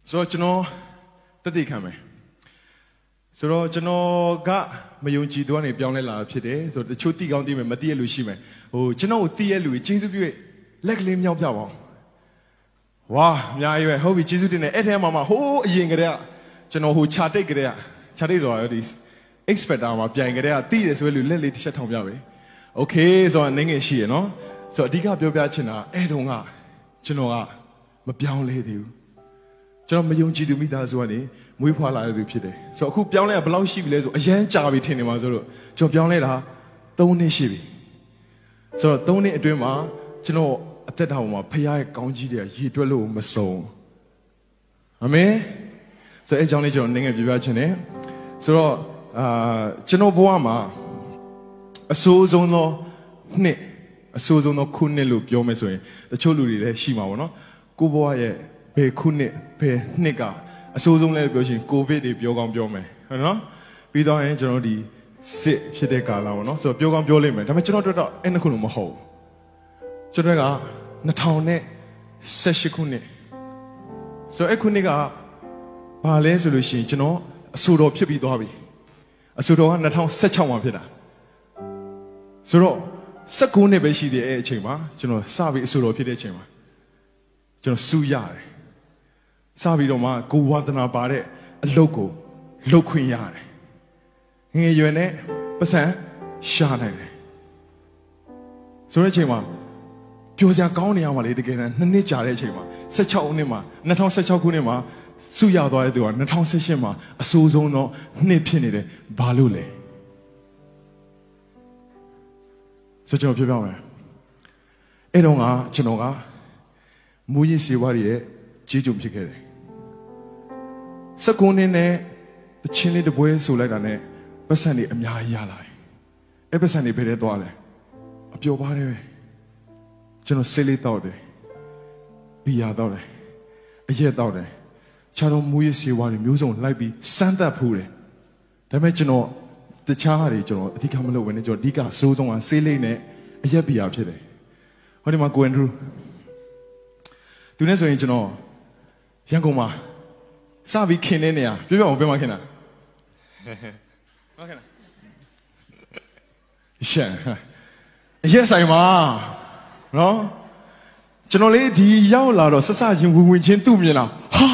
So Chino Tati Kame. So Chino Ga Mayunchi Duane Pianella Pide, so the Chuti Gandhi Matia Lushime. Oh, Chino Tia Louis, Chizu, like Lim Yaw. Wow, I hope we Chizu in the Mama, ho, Yingarea, Chino who Chate Grea, Chate or this. Expert ama Piangarea, tea as well, you let it shut home Yawe. Okay, so I'm Ning she, no? So Diga Biobachina, Edonga, Chinoa, Mapiang lady. John Mayunchi to me does one, Muipala repeated. So who Pianla Blau Shibi, a young Javi Tinimazoro, John Pianla, Tony Shibi. So Tony Edwima, Chino, at that hour, Paya Gangidia, Yidwello, Maso. Amen? So it's only John Ning of Vivachine. So, Chino Boama, a sozono, ne, a sozono kunelu, Yomesoe, the Choluri, Shima, no? Kuboye. Pe kune pe nigga a sozong le version COVID de biogam biome no be down in general the sit shiteka no so biogam bioleme da me chino to en khu mo ho chino ga 2018ခုနှစ် so အဲ့ခုနှစ်ကဘာလဲဆိုလို့ရှိရင်ကျွန်တော်အဆိုတော်ဖြစ်ပြီးသွားပြီအဆိုတော်က2016မှာဖြစ်တာဆိုတော့19နှစ်ပဲရှိသေးတဲ့အချိန်မှာကျွန်တော်စပြီးအဆိုတော်ဖြစ်တဲ့အချိန်မှာကျွန်တော်စူးရတယ်စပြီးတော့မှကိုဝါသနာပါတဲ့အလုပ်ကိုလုပ်ခွင့်ရတယ်ငယ်ရွယ်နဲ့ပတ်စံရှာနိုင်တယ်ဆိုတဲ့အချိန်မှာပျော်စရာကောင်းနေရမှာလေတကယ်တမ်း2နှစ်ကြာတဲ့အချိန်မှာ16နှစ်မှာ2016ခုနှစ်မှာစုရသွားတဲ့သူက2018မှာအဆိုးဆုံးတော့နှစ်ဖြစ်နေတယ်ဘာလို့လဲဆိုကျွန်တော်ပြောပြမယ်အဲ့တော့ကကျွန်တော်ကမူရင်းစေဝါရဲ့ကြေးကြုံဖြစ်ခဲ့တယ်19နှစ်နဲ့တချင်းလေးတပွဲဆိုလိုက်တာနဲ့ပတ်စံတွေအများကြီးရလာတယ်အဲ့ပတ်စံတွေဘယ်ထဲသွားလဲအပျော်ပါတယ်ပဲကျွန်တော်ဆေးလေးတောက်တယ်ဘီယာတောက်တယ်အရက်တောက်တယ်ခြားတော့မူရစေဝါတွေမျိုးစုံလိုက်ပြီးစမ်းသပ်ဖူးတယ်ဒါပေမဲ့ကျွန်တော်တခြားဟာတွေကျွန်တော်အဓိကမလုပ်ဝင်နေကျွန်တော်အဓိကစိုးဆုံးကဆေးလေးနဲ့အရက်ဘီယာဖြစ်တယ်ဟောဒီမှာကိုအန်ဒရူးသူနဲ့ဆိုရင်ကျွန်တော်ရန်ကုန်မှာစပြီးခင်နေနေရပြောပြအောင်ပြောမှခင်တာဟုတ်ခင်လားရှန်အရက်ဆိုင်မှာနော်ကျွန်တော်လေးဒီရောက်လာတော့ဆက်စရင်ဝင်ချင်းသူ့မြင်လာဟာ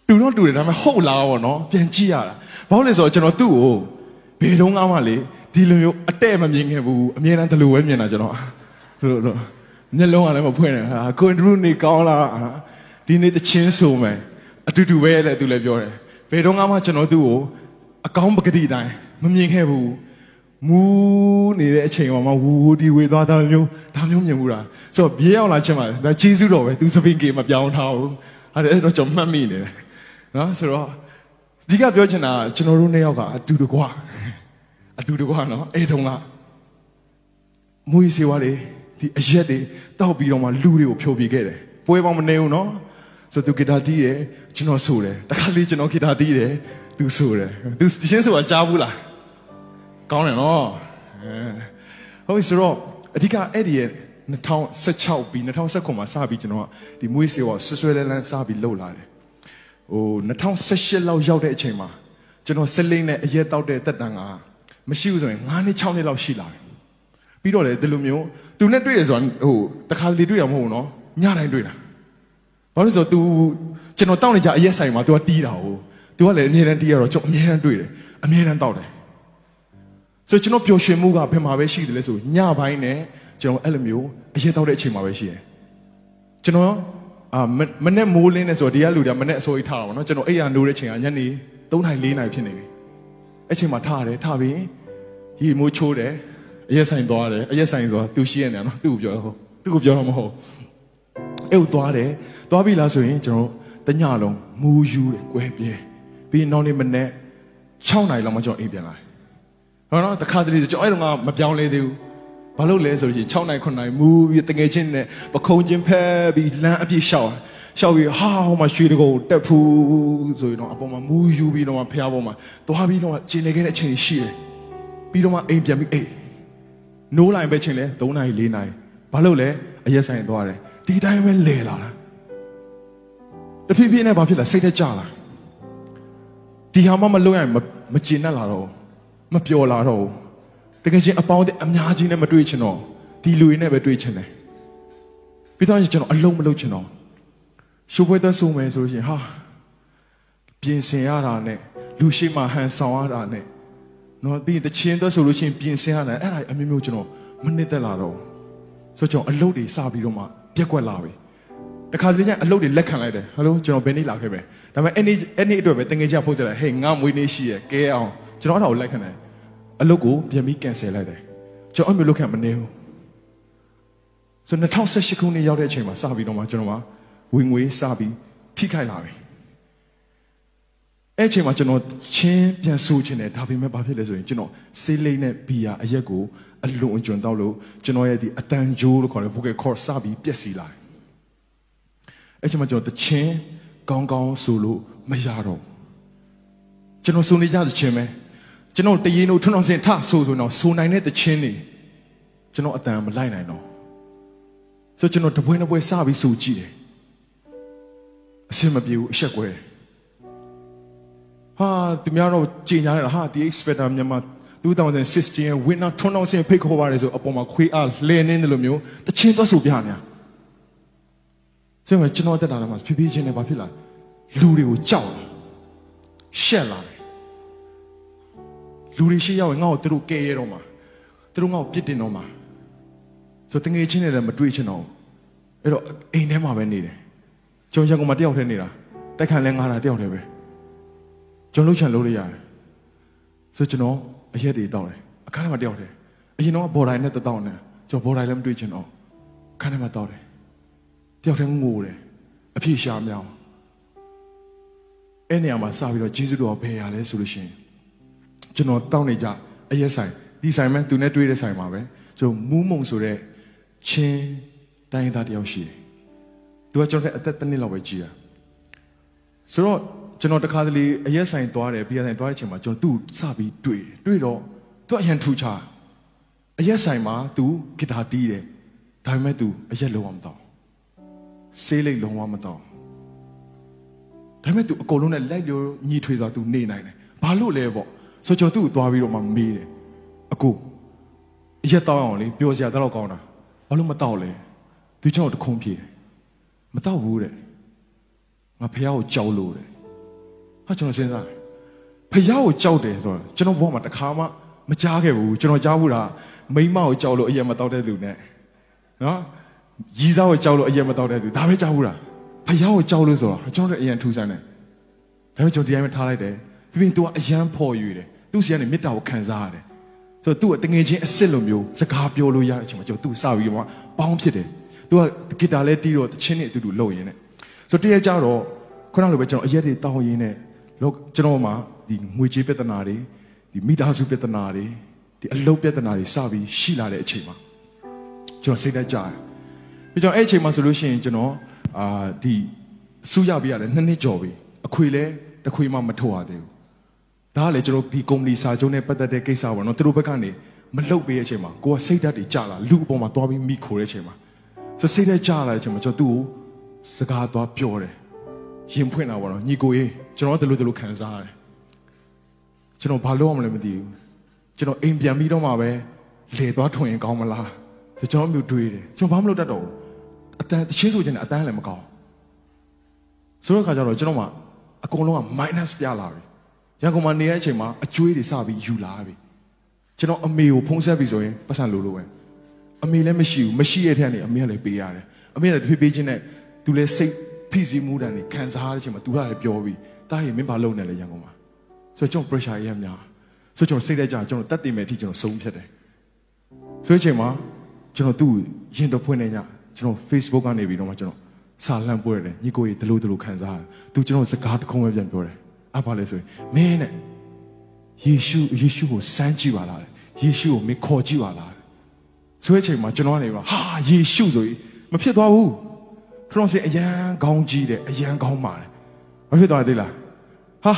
တူတော့တူတယ်ဒါပေမဲ့ဟုတ်လားပေါ့နော်ပြန်ကြည့်ရတာဘာလို့လဲဆိုတော့ကျွန်တော်သူ့ကိုဘယ်တော့မှလေဒီလိုမျိုးအတဲ့မမြင်ခဲ့ဘူးအမြဲတမ်းဒီလိုပဲမြင်တာကျွန်တော်လို့မျက်လုံးကလည်းမဖွင့်နဲ့ဟာကွန်ထရိုနေကောင်းလားဒီနေ့တချင်းဆိုမယ်အတူတူပဲလေသူလည်းပြောတယ်ဘယ်တော့မှကျွန်တော်သူ့ကိုအကောင်းပကတိတိုင်းမမြင်ခဲ့ဘူးမူးနေတဲ့အချိန်မှာဝူဒီဝေသွားတာမျိုးဒါမျိုးမြင်ဘူးလားဆိုတော့ပြေးရောက်လာချင်းမှာဒါကျေးဇူးတော်ပဲသူစပင်ကေမပြောင်းထားဘူးအဲ့တော့ကျွန်တော်မှတ်မိနေတယ်နော်ဆိုတော့ဒီကပြောချင်တာကျွန်တော်တို့နှစ်ယောက်ကအတူတကွနော်အဲ့တုန်းကမူးစေဝါတွေဒီအရက်တွေတောက်ပြီးတော့မှလူတွေကိုဖြိုပြခဲ့တယ်ပွဲပေါင်းမနေဘူးနော်ဆိုသူဂီတာတီးတယ်ကျွန်တော်ဆိုတယ်တခါလေးကျွန်တော်ဂီတာတီးတယ်သူဆိုတယ်သူရှင်းဆိုတာကြားဘူးလားကောင်းတယ်နော်ဟုတ်ပြီဆိုတော့အဓိကအဲ့ဒီရဲ့2016ပြီး2019မှာစပြီးကျွန်တော်ကဒီမွေးစေဝါဆွဆွဲလန်းလန်းစပြီးလှုပ်လာတယ်ဟို2018လောက်ရောက်တဲ့အချိန်မှာကျွန်တော်စလိမ့်နဲ့အရက်တောက်တဲ့တက်တန်းကမရှိဘူးဆိုရင်9နှစ်6နှစ်လောက်ရှိလာတယ်ပြီးတော့လေဒီလိုမျိုးသူနဲ့တွေ့ရဆိုတာဟိုတခါလေတွေ့ရမဟုတ်ဘူးနော်ညတိုင်းတွေ့တာဘာလို့ဆိုတော့ तू ကျွန်တော်တောက်နေကြအရက်ဆိုင်မှာ तू ကတီးတာဟုတ် तू ကလည်းအမြဲတမ်းတီးရတော့ကျွန်တော်အမြဲတမ်းတွေ့တယ်အမြဲတမ်းတောက်တယ်ဆိုတော့ကျွန်တော်ပျော်ရွှင်မှုကဘယ်မှာပဲရှိတယ်လဲဆိုညပိုင်းနဲ့ကျွန်တော်အဲ့လိုမျိုးအရက်တောက်တဲ့အချိန်မှာပဲရှိတယ်ကျွန်တော်မနေ့မိုးလင်းနေဆိုတော့ဒီကလူတွေကမနေ့အစိုးရထားတာပေါ့နော်ကျွန်တော်အိပ်ရနိုးတဲ့အချိန်ကညနေ3နာရီ4နာရီဖြစ်နေပြီအဲ့ချိန်မှာထားပြီးရေမိုးချိုးတယ်အရက်ဆိုင်သွားတယ်အရက်ဆိုင်ဆိုတော့သူရှိရနေနော်သူ့ကိုပြောတော့မဟုတ်အဲ့ကိုသွားပြီလားဆိုရင်ကျွန်တော်တညလုံးမူးယူတယ်ကွဲပြဲပြီးနောက်နေ့မနေ့6နာရီလောက်မှကျွန်တော်အိမ်ပြန်လာတယ်ဟောနော်တခါတလေကျွန်တော်အဲ့တော့မပြောင်းလဲသေးဘူးဘာလို့လဲဆိုလို့ရှိရင်6နာရီ9နာရီမူးပြီးတငယ်ချင်းနဲ့ပခုံးချင်းဖဲပြီးလမ်းအပြည့်ရှောက်ပြီးဟာဟိုမှာရွှေတကုံတက်ဖူးဆိုရင်တော့အပေါ်မှာမူးယူပြီးတော့မှဖျားပေါ်မှာသွားပြီးတော့ကျင်နေခဲ့တဲ့အချိန်ရှိတယ်ပြီးတော့မှအိမ်ပြန်ပြီးအိမ်နိုးလိုက်ပဲချင်းလဲ3နာရီ4နာရီဘာလို့လဲအရက်ဆိုင်သွားတယ်ဒီတိုင်းပဲလဲလာတာတ တဖြည်းဖြည်းနဲ့ဘာဖြစ်လဲစိတ်ထဲကြလာဒီဟာမှမလုပ်ရင်မကျင်တတ်လာတော့မပျော်လာတော့တကယ်ချင်းအပေါင်းအများကြီးနဲ့မတွေ့ချင်တော့ဒီလူတွေနဲ့ပဲတွေ့ချင်တယ်ပြီးတော့ကျွန်တော်အလုံးမလုပ်ချင်တော့ရှိုးပွဲသက်ဆုံးမယ်ဆိုလို့ရှိရင်ဟာပြင်ဆင်ရတာနဲ့လူရှိမှဟန်ဆောင်ရတာနဲ့နော်ပြီးတချင်းသက်ဆိုလို့ရှိရင်ပြင်ဆင်ရတယ်အဲ့ဒါအမျိုးမျိုးကျွန်တော်မနစ်သက်လာတော့ဆိုတော့ကျွန်တော်အလုပ်တွေစပြီးတော့မှပြက်ကွက်လာပြီတခါတလေကျအလုပ်တွေလက်ခံလိုက်တယ်ဟယ်လိုကျွန်တော်ဘယ်နေ့လာခဲ့ပဲဒါပေမဲ့အဲ့နေ့အတွက်ပဲတငယ်ချင်းဖုန်းဆက်လိုက်ဟေးငါမွေးနေ့ရှိရကဲအောင်ကျွန်တော်အဲ့ဒါကိုလက်ခံတယ်အလုပ်ကိုပြန်ပြီးကန်ဆယ်လိုက်တယ်ကျွန်တော်အမျိုးလုပ်ခံမနေဘူးဆို2018ခုနှစ်ရောက်တဲ့အချိန်မှာစပြီးတော့မှကျွန်တော်ဝင်ငွေစပြီးထိခိုက်လာပြီအဲ့အချိန်မှာကျွန်တော်ချင်းပြန်ဆိုချင်တယ်ဒါပေမဲ့ဘာဖြစ်လဲဆိုရင်ကျွန်တော်ဆေးလိမ့်နဲ့ဘီယာအရက်ကိုအလွန်အကျွံတောက်လို့ကျွန်တော်ရဲ့ဒီအတန်ဂျိုးလို့ခေါ်တဲ့ vocal cord စပြီးပျက်စီးလာတယ်အဲ့ချိန်မှာကျွန်တော်တချင်းကောင်းကောင်းဆိုလို့မရတော့ကျွန်တော်ဆိုနေကြတဲ့ချင်းပဲကျွန်တော်တရင်တို့ထွန်းအောင်စင်ထဆိုတော့ဆိုနိုင်တဲ့တချင်းတွေကျွန်တော်အတန်မလိုက်နိုင်တော့ဆိုကျွန်တော်တပွဲစပြီးဆိုကြည့်တယ်အဆင်မပြေဘူးအဆက်ကွဲဟာသူများတော့ကြင်ညာတယ်ဟာဒီ expecter မြန်မာ2016ရဲ့ winner ထွန်းအောင်စင်ဖိတ်ခေါ်ပါတယ်ဆိုအပေါ်မှာခွေးအားလဲနေတယ်လို့မျိုးတချင်းသွားဆိုပြနေတာဆိုတော့ကျွန်တော်တက်တာလည်းမှဖြည်းဖြည်းချင်းနဲ့ဘာဖြစ်လာလူတွေကိုကြောက်လာရှက်လာတယ်လူတွေရှိရောက်ရင်ငါ့ကိုသူတို့ကဲရတော့မှာသူတို့ငါ့ကိုပြစ်တင်တော့မှာဆိုတငယ်ချင်းတွေလည်းမတွေ့ချင်တော့အဲ့တော့အိမ်ထဲမှာပဲနေတယ်ကျွန်တော်ရန်ကုန်မှာတယောက်တည်းနေတာတိုက်ခန်းလဲငါတာတယောက်တည်းပဲကျွန်တော်လှုပ်ချင်လို့ရတယ်ဆိုကျွန်တော်အရက်တွေတောက်တယ်အခန်းထဲမှာတယောက်တည်းအရင်တော့ဘော်ဒိုင်နဲ့တောက်နေကျွန်တော်ဘော်ဒိုင်လည်းမတွေ့ချင်တော့အခန်းထဲမှာတောက်တယ်တယောက်တည်းငိုတယ်အဖြစ်ရှာမြောင်းအဲ့နေရာမှာစပြီးတော့ဂျေဇုတော်ဘယ်ရလဲဆိုလို့ရှိရင်ကျွန်တော်တောက်နေကြအရက်ဆိုင်ဒီဆိုင်မှာသူနဲ့တွေ့တဲ့ဆိုင်မှာပဲကျွန်တော်မူးမုံဆိုတဲ့ချင်းတိုင်းသားတယောက်ရှိတယ်သူကကျွန်တော်အသက်တစ်နှစ်လောက်ပဲကြီးတာဆိုတော့ကျွန်တော်တခါတလေအရက်ဆိုင်သွားတယ်ဘီယာဆိုင်သွားတဲ့အချိန်မှာကျွန်တော်သူ့စပြီးတွေ့တော့သူအရန်ထူချအရက်ဆိုင်မှာသူဂီတာတီးတယ်ဒါပေမဲ့သူအရက်လုံးဝမတော့ဆေးလိတ်လုံးဝမတော့ဒါပေမဲ့သူအကုန်လုံးနဲ့လိုက်လို့ညီထွေစွာသူနေနိုင်တယ်ဘာလို့လဲပေါ့ဆိုကျွန်တော်သူ့ကိုသွားပြီးတော့မှမေးတယ်အကိုအရက်တောက်အောင်လေပြောစရာတော့ကောင်းတာဘာလို့မတောက်လဲသူကျွန်တော်တခုံးပြေတယ်မတောက်ဘူးတဲ့ငါဖះကိုကြောက်လို့တဲ့ဟာကျွန်တော်စဉ်းစားဖះကိုကြောက်တယ်ဆိုတော့ကျွန်တော်ဘဝမှာတစ်ခါမှမကြားခဲ့ဘူးကျွန်တော်ကြားဘူးတာမိန်းမကိုကြောက်လို့အရက်မတောက်တဲ့သူနဲ့နော်ရီးစားကိုကြောက်လို့အရက်မတောက်တဲ့သူဒါပဲကြားဘူးတာဖះကိုကြောက်လို့ဆိုတော့ကျွန်တော်လည်းအရင်ထူးဆန်းတယ်ဒါပေမဲ့ကျွန်တော်ဒီတိုင်းပဲထားလိုက်တယ်ပြင်းသူကအရန်ဖော်ရွေတယ်သူ့စီကနေမေတ္တာကိုခံစားရတယ်ဆိုတော့သူ့ကတငယ်ချင်းအစ်စ်လိုမျိုးစကားပြောလို့ရတဲ့အချိန်မှာကျွန်တော်သူ့စပြီးတော့ပေါင်းဖြစ်တယ်သူကဂီတာလည်းတီးတော့တချင်းနဲ့အတူတူလှုပ်ရင်းနဲ့ဆိုတော့တရက်ကြတော့ခုနလိုပဲကျွန်တော်အရက်တွေတောင်းရင်းနဲ့ကျွန်တော်မှာဒီငွေကြေးပြဿနာတွေဒီမိသားစုပြဿနာတွေဒီအလုပ်ပြဿနာတွေစပြီးရှိလာတဲ့အချိန်မှာကျွန်တော်စိတ်သက်ကြတယ်ပြီးတော့အဲ့အချိန်မှာဆိုလို့ရှိရင်ကျွန်တော်ဒီစူးရပြရတယ်2နှစ်ကျော်ပြီအခွေလဲတခွေမှမထုတ်ရသေးဘူးဒါကလည်းကျွန်တော်ဒီကုမ္ပဏီစာချုပ်နဲ့ပတ်သက်တဲ့ကိစ္စပေါ့နော်သူတို့ဘက်ကနေမလှုပ်ပေးတဲ့အချိန်မှာကိုကစိတ်ဓာတ်တွေကျလာလူအပေါ်မှာသွားပြီးမိခိုတဲ့အချိန်မှာဆိုစိတ်ဓာတ်ကျလာတဲ့အချိန်မှာကျွန်တော်သူ့ကိုစကားသွားပြောတယ်ရင်ဖွင့်တာပေါ့နော်ညီကိုရေးကျွန်တော်တို့လိုခံစားရတယ်ကျွန်တော်ဘာလုပ်ရမလဲမသိဘူးကျွန်တော်အိမ်ပြန်ပြီးတော့မှပဲလေသွားထွင်ရင်ကောင်းမလားဆိုကျွန်တော်မျိုးတွေးတယ်ကျွန်တော်ဘာမှမလုပ်တတ်တော့ဘူးအတန်းတချင်းဆိုချင်တယ်အတန်းလည်းမကောင်းဆိုတော့ခါကျတော့ကျွန်တော်မှအကုန်လုံးက minus ပြလာပြီရန်ကုန်မှာနေတဲ့အချိန်မှာအကျွေးတွေစပြီးယူလာပြီကျွန်တော်အမေကိုဖုန်းဆက်ပြီးဆိုရင်ပတ်စံလိုပဲအမေလည်းမရှိဘူးမရှိတဲ့ထက်နေအမေကလည်းပေးရတယ်အမေကလည်းတဖြည်းဖြည်းချင်းနဲ့သူလည်းစိတ်ဖိစီးမှုတန်နေခံစားရတဲ့အချိန်မှာသူကလည်းပြောပြီးတားရင်မင်းဘာလုပ်နေလဲရန်ကုန်မှာဆိုတော့ကျွန်တော် pressure ရများဆိုတော့ကျွန်တော်စိတ်ထဲကြကျွန်တော်တက်တင်မဲ့အထိကျွန်တော်ဆုံးဖြတ်တယ်ဆိုတဲ့အချိန်မှာကျွန်တော်သူ့ရင်တော့ဖွင့်နေညကျွန်တော် Facebook ကနေပြီးတော့မှကျွန်တော်စာလှမ်းပို့ရတယ်ညီကိုကြီးဒလို့ခံစားရတယ်သူကျွန်တော်စကားတစ်ခုပဲပြန်ပြောတယ်အဘာလဲဆိုရင်မင်းနဲ့ယေရှုကိုစမ်းကြည့်ပါလားယေရှုကိုမင်းခေါ်ကြည့်ပါလားဆိုတဲ့အချိန်မှာကျွန်တော်ကနေပါဟာယေရှုဆိုရင်မဖြစ်သွားဘူးခရစ်စင်အရန်ကောင်းကြီးတယ်အရန်ကောင်းပါတယ်မဖြစ်သွားသေးလားဟ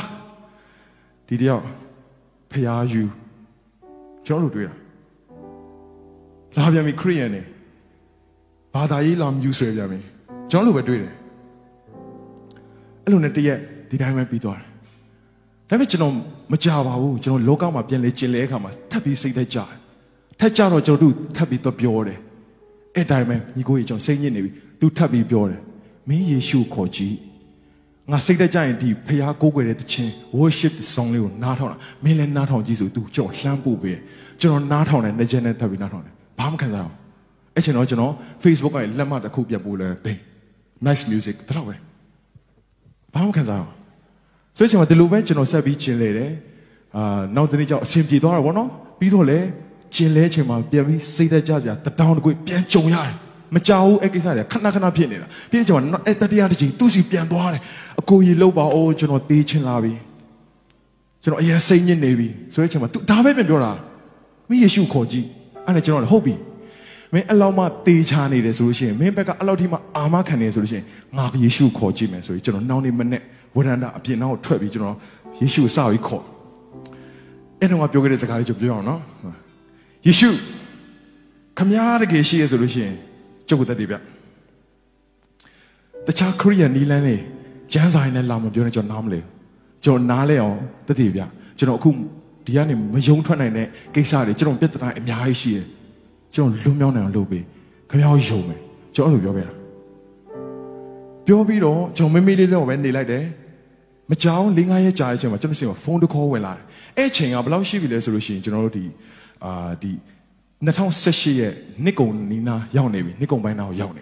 ာဒီတယောက်ဖျားယူကျွန်တော်တို့တွေ့တာလာပြန်ပြီခရိယန်နေဘာသာရေးလာမြူဆွဲပြန်ပြီကျွန်တော်တို့ပဲတွေ့တယ် အဲ့လိုနဲ့တရက်ဒီတိုင်းပဲပြီးသွားတယ်ဒါပေမဲ့ကျွန်တော်မကြပါဘူးကျွန်တော်လောကမှာပြန်လေကျင်လဲအခါမှာထပ်ပြီးစိတ်သက်ကြတယ်ထပ်ကြတော့ကျွန်တော်တို့ထပ်ပြီးတော့ပြောတယ်အဲ့တိုင်းပဲညီကိုကြီးကျွန်တော်စိတ်ညစ်နေပြီသူထပ်ပြီးပြောတယ်မင်းယေရှုခေါ်ကြည့်ငါစိတ်သက်ကြရင်ဒီဖျားကိုးကွယ်တဲ့တခြင်း worship song လေးကိုနားထောင်တာမင်းလည်းနားထောင်ကြည့်ဆိုသူကျွန်တော်လှမ်းပို့ပေးကျွန်တော်နားထောင်တယ်နှစ်ချက်နဲ့ထပ်ပြီးနားထောင်တယ်ဘာမှခံစားအောင်အဲ့ချိန်တော့ကျွန်တော် Facebook ကလက်မှတ်တစ်ခုပြပို့လဲဘယ် nice music ဒါတော့ပဲဘာမှခံစားအောင်ဆိုချင်မှာဒီလိုပဲကျွန်တော်ဆက်ပြီးကျင်လေတယ်နောက်တစ်နေ့ကျတော့အဆင်ပြေသွားတာပေါ့နော်ပြီးတော့လေကျင်လဲချိန်မှာပြန်ပြီးစိတ်သက်ကြစရာတတောင်းတကွေ့ပြန်ကြုံရတယ်မကြောက်ဘူးအဲ့ကိစ္စတွေကခဏခဏဖြစ်နေတာပြီးတော့ကျွန်တော်အဲ့တတိယတစ်ချိန်သူ့စီပြန်သွားတယ်အကိုကြီးလှုပ်ပါဦးကျွန်တော်တေးချင်လာပြီကျွန်တော်အရင်စိတ်ညစ်နေပြီဆိုတဲ့အချိန်မှာသူဒါပဲပြန်ပြောတာမင်းယေရှုခေါ်ကြည့်အဲ့ဒါကျွန်တော်ဟုတ်ပြီမင်းအလောက်မှတေးချနေတယ်ဆိုလို့ရှိရင်မင်းဘက်ကအလောက်ထိမှအာမခံနေဆိုလို့ရှိရင်ငါယေရှုခေါ်ကြည့်မယ်ဆိုရင်ကျွန်တော်နောက်နေ့မနေ့ဝရန္တာအပြင်နောက်ကိုထွက်ပြီးကျွန်တော်ယေရှုကိုစပြီးခေါ်အဲ့တော့ငါပြောခဲ့တဲ့စကားလေးကျွန်တော်ပြောအောင်နော်ယေရှုခမည်းတကယ်ရှိရဆိုလို့ရှိရင်ကျုပ်ကိုသက်တည်ဗျတခြားခရိယန်နီလန်းနေကျမ်းစာရင်းနဲ့လာမပြောနဲ့ကျွန်တော်နားမလဲကျွန်တော်နားလဲအောင်သက်တည်ဗျကျွန်တော်အခုဒီကနေမယုံထွက်နိုင်တဲ့ကိစ္စတွေကျွန်တော်ပြဿနာအများကြီးရှိတယ်ကျွန်တော်လွတ်မြောက်နိုင်အောင်လုပ်ပေးခမည်းယုံမယ်ကျွန်တော်အဲ့လိုပြောခဲ့တာပြောပြီးတော့ကျွန်တော်မေးမေးလေးတော့ပဲနေလိုက်တယ်မကြောက်၄-၅ရက်ကြာတဲ့အချိန်မှာကျွန်တော်စီမှာဖုန်းတစ်ခေါ်ဝင်လာတယ်အဲ့ချိန်ကဘယ်လောက်ရှိပြီလဲဆိုလို့ရှိရင်ကျွန်တော်တို့ဒီ2018ရဲ့နှစ်ကုန်နီးနားရောက်နေပြီနှစ်ကုန်ပိုင်းနားကိုရောက်နေ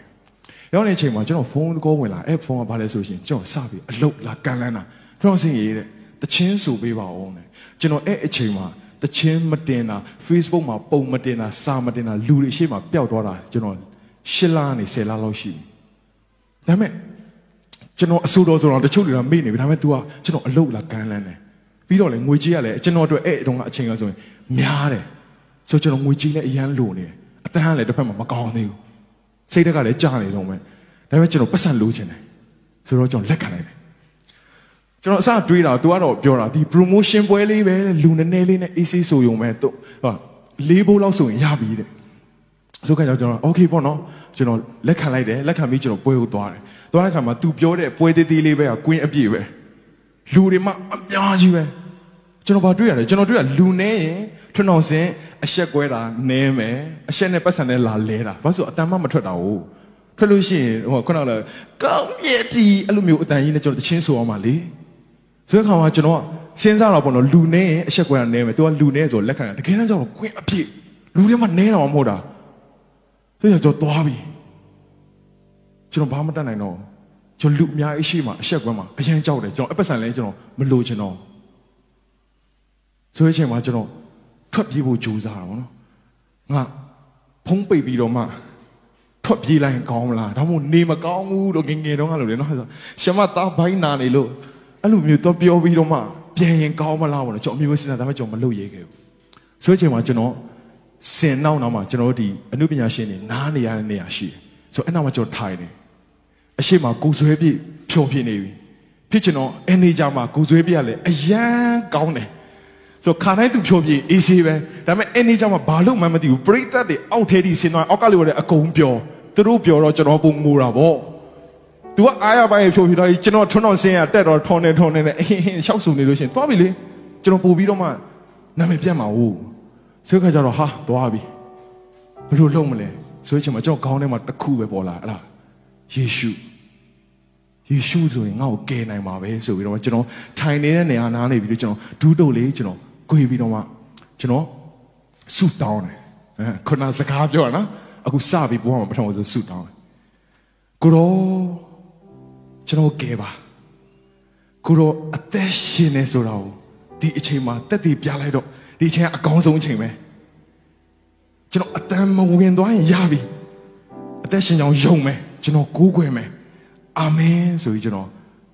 ရောက်နေချိန်မှာကျွန်တော်ဖုန်းတစ်ခေါ်ဝင်လာအဲ့ဖုန်းကဘာလဲဆိုလို့ရှိရင်ကျွန်တော်စပြီးအလုတ်လာကန်လန်းတာကျွန်တော်စင်ရေးတဲ့တချင်းဆိုပေးပါဦးတဲ့ကျွန်တော်အဲ့အချိန်မှာတချင်းမတင်တာ Facebook မှာပုံမတင်တာစာမတင်တာလူတွေရှေ့မှာပျောက်သွားတာကျွန်တော်8လကနေ10လလောက်ရှိပြီဒါပေမဲ့ကျွန်တော်အဆိုတော်ဆိုတော့တချို့တွေကမေ့နေပြီဒါပေမဲ့ तू ကကျွန်တော်အလုတ်လာကန်လန်းတယ်ပြီးတော့လေငွေကြီးကလည်းကျွန်တော်အတွက်အဲ့အတုန်းကအချိန်ကဆိုရင်များတယ်ဆိုကျွန်တော်ငွေကြီးလည်းအရန်လိုနေတယ်အတန်းကလည်းတစ်ဖက်မှာမကောင်းသေးဘူးစိတ်ဓာတ်ကလည်းကြာနေတော့မယ်ဒါပေမဲ့ကျွန်တော်ပတ်စံလိုချင်တယ်ဆိုတော့ကျွန်တော်လက်ခံလိုက်တယ်ကျွန်တော်အစတွေးတာ तू ကတော့ပြောတာဒီ promotion ပွဲလေးပဲလူနည်းနည်းလေးနဲ့ AC ဆိုရုံပဲသူဟာ၄ဘိုးလောက်ဆိုရင်ရပြီတဲ့ဆိုကြကျွန်တော် okay ပေါ့နော်ကျွန်တော်လက်ခံလိုက်တယ်လက်ခံပြီးကျွန်တော်ပွဲကိုသွားတယ်သွားတဲ့ခါမှာ तू ပြောတဲ့ပွဲသေးသေးလေးပဲကွင်းအပြည့်ပဲလူတွေမှအများကြီးပဲကျွန်တော်ဘာတွေ့ရလဲကျွန်တော်တွေ့ရလူနေရင်ထွန်းအောင်စင်အဆက်ကွဲတာနဲမယ်အဆက်နဲ့ပတ်စံနဲ့လာလဲတာဘာလို့ဆိုအတန်မှမထွက်တာဟုတ်ထွက်လို့ရှိရင်ဟိုခုနကလည်းကောင်းမြတ်တီအဲ့လိုမျိုးအတန်ကြီးနဲ့ကျွန်တော်တချင်းဆိုအောင်ပါလေဆိုတဲ့ခါမှာကျွန်တော်စဉ်းစားတော့ပေါ့နော်လူနေရင်အဆက်ကွဲတာနဲမယ်သူကလူနေဆိုလက်ခံတာတကယ်တမ်းကျတော့ကွင်းအပြည့်လူတွေမှနဲတော့မဟုတ်တာဆိုတော့ကျွန်တော်သွားပြီကျွန်တော်ဘာမှမတတ်နိုင်တော့ကျွန်တော်လူအများကြီးရှိမှအဆက်ကွဲမှာအရင်ကြောက်တယ်ကျွန်တော်အပတ်စံလဲကျွန်တော်မလိုချင်တော့ဆိုတဲ့အချိန်မှာကျွန်တော်ထွက်ပြေးဖို့ကြိုးစားတာပေါ့နော်ငါဖုံးပိတ်ပြီးတော့မှထွက်ပြေးလိုက်ရင်ကောင်းမလားဒါမှမဟုတ်နေမကောင်းဘူးလို့ငငယ်တုန်းကလို့လေနော်ဆိုရှမသားဘိုင်းနာနေလို့အဲ့လိုမျိုးတော့ပြောပြီးတော့မှပြန်ရင်ကောင်းမလားပေါ့နော်ကျွန်တော်မျိုးစဉ်းစားဒါပေမဲ့ကျွန်တော်မလုပ်ရဲခဲ့ဘူးဆိုတဲ့အချိန်မှာကျွန်တော်စင်နောက်မှာကျွန်တော်ဒီအနုပညာရှင်တွေနားနေရတဲ့နေရာရှိတယ်ဆိုအဲ့နောက်မှာကျွန်တော်ထိုင်တယ်အရှိမကိုယ်ဆွဲပြဖြောပြနေပြီဖြစ်ကျွန်တော်အနေကြမှာကိုယ်ဆွဲပြရလဲအရန်ကောင်းတယ်ဆိုခါတိုင်းသူဖြိုးပြေးအေးဆေးပဲဒါပေမဲ့အဲ့ဒီကြောင့်ဘာလို့မှမသိဘူးပရိသတ်တွေအောက်ထဲထိဆင်းသွားအောက်ကလေးကအကုန်ပျော်သူတို့ပျော်တော့ကျွန်တော်ပုံငိုတာပေါ့သူကအားရပိုင်းဖြိုးပြီးတော့ကျွန်တော်ထွန်းတော်ဆင်းရတက်တော့ထုံနေအဟင်းရှောက်ဆုံနေလို့ရှင်သွားပြီလေကျွန်တော်ပို့ပြီးတော့မှနာမည်ပြတ်မှာဟုတ်ဆိုခါကျတော့ဟာသွားပြီဘယ်လိုလုပ်မလဲဆိုချင်မှာကျွန်တော်ခေါင်းထဲမှာတစ်ခုပဲပေါ်လာအဲ့ဒါယေရှုဆိုရင်ငါ့ကိုကယ်နိုင်မှာပဲဆိုပြီးတော့ကျွန်တော်ထိုင်နေတဲ့နေရာနားနေပြီးတော့ကျွန်တော်ဒူးတုတ်လေးကျွန်တော်ကိုပြီးတော့မှကျွန်တော်ဆူတောင်းတယ်ခုနစကားပြောတာနော်အခုစပြီးဘုရားမှာပထမဆုံးဆူတောင်းတယ်ကိုရောကျွန်တော်ကယ်ပါကိုရောအသက်ရှင်နေဆိုတော့ဒီအချိန်မှာတက်တည်ပြလိုက်တော့ဒီအချိန်ကအကောင်းဆုံးအချိန်ပဲကျွန်တော်အတန်မဝင်သွားရင်ရပြီအသက်ရှင်ကြောင်ယုံမယ်ကျွန်တော်ကိုးကွယ်မယ်အာမင်ဆိုပြီးကျွန်တော်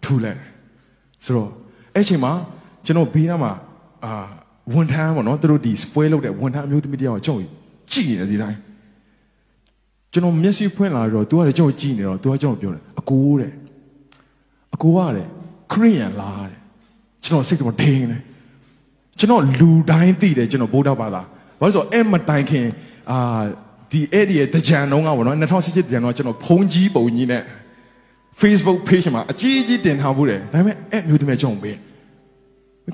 ထူလိုက်ဆိုတော့အဲ့ချိန်မှာကျွန်တော်ဘေးနားမှာဝန်ထမ်းပေါ့နော်သူတို့ဒီစပွဲလုပ်တဲ့ဝန်ထမ်းအမျိုးသမီးတယောက်ကျွန်တော်ကြည့်နေတယ်ဒီတိုင်းကျွန်တော်မျက်စိဖွင့်လာတော့သူကလည်းကျွန်တော်ကြည့်နေတော့သူကကျွန်တော်ပြောတယ်အကိုကတဲ့ခရိယန်လားတဲ့ကျွန်တော်စိတ်ကဒိန်းတယ်ကျွန်တော်လူတိုင်းသိတယ်ကျွန်တော်ဗုဒ္ဓဘာသာဘာလို့ဆိုအဲ့မတိုင်ခင်ဒီအဲ့ဒီရဲ့တကြံတော့ကပေါ့နော်2017တကြံတော့ကျွန်တော်ဖုံးကြီးပုံကြီးနဲ့ Facebook page မှာအကြီးကြီးတင်ထားဘူးတယ်ဒါပေမဲ့အဲ့မျိုးသမီးကြောင့်ပဲ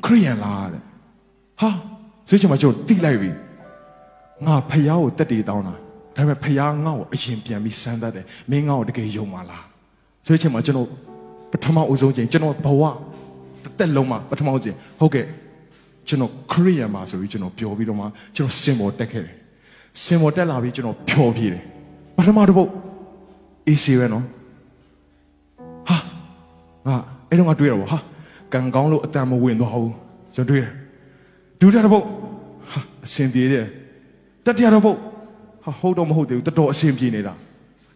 ခရိယန်လားတဲ့ဟာဆိုချင်မှကျွန်တော်တိလိုက်ပြီငါဖယားကိုတက်တည်တောင်းတာဒါပေမဲ့ဖယားငါ့ကိုအရင်ပြန်ပြီးစမ်းတတ်တယ်မင်းငါ့ကိုတကယ်ယုံပါလားဆိုချင်မှကျွန်တော်ပထမဦးဆုံးချိန်ကျွန်တော်ဘဝတက်လုံးမှာပထမဦးချိန်ဟုတ်ကဲ့ကျွန်တော်ခရိယန်မှာဆိုပြီးကျွန်တော်ပျော်ပြီးတော့မှကျွန်တော်စင်ပေါ်တက်ခဲ့တယ်စင်ပေါ်တက်လာပြီးကျွန်တော်ပျော်ပြေးတယ်ပထမတစ်ပုတ်အေးစေပဲနော်ဟာငါအဲ့တော့ငါတွေးရပါဟာကံကောင်းလို့အတန်မဝင်သွားဘူးကျွန်တော်တွေးတယ်ဒုတိယတစ်ပုတ်ဟာအဆင်ပြေတယ်တတိယတစ်ပုတ်ဟာဟုတ်တော့မဟုတ်သေးဘူးတော်တော်အဆင်ပြေနေတာ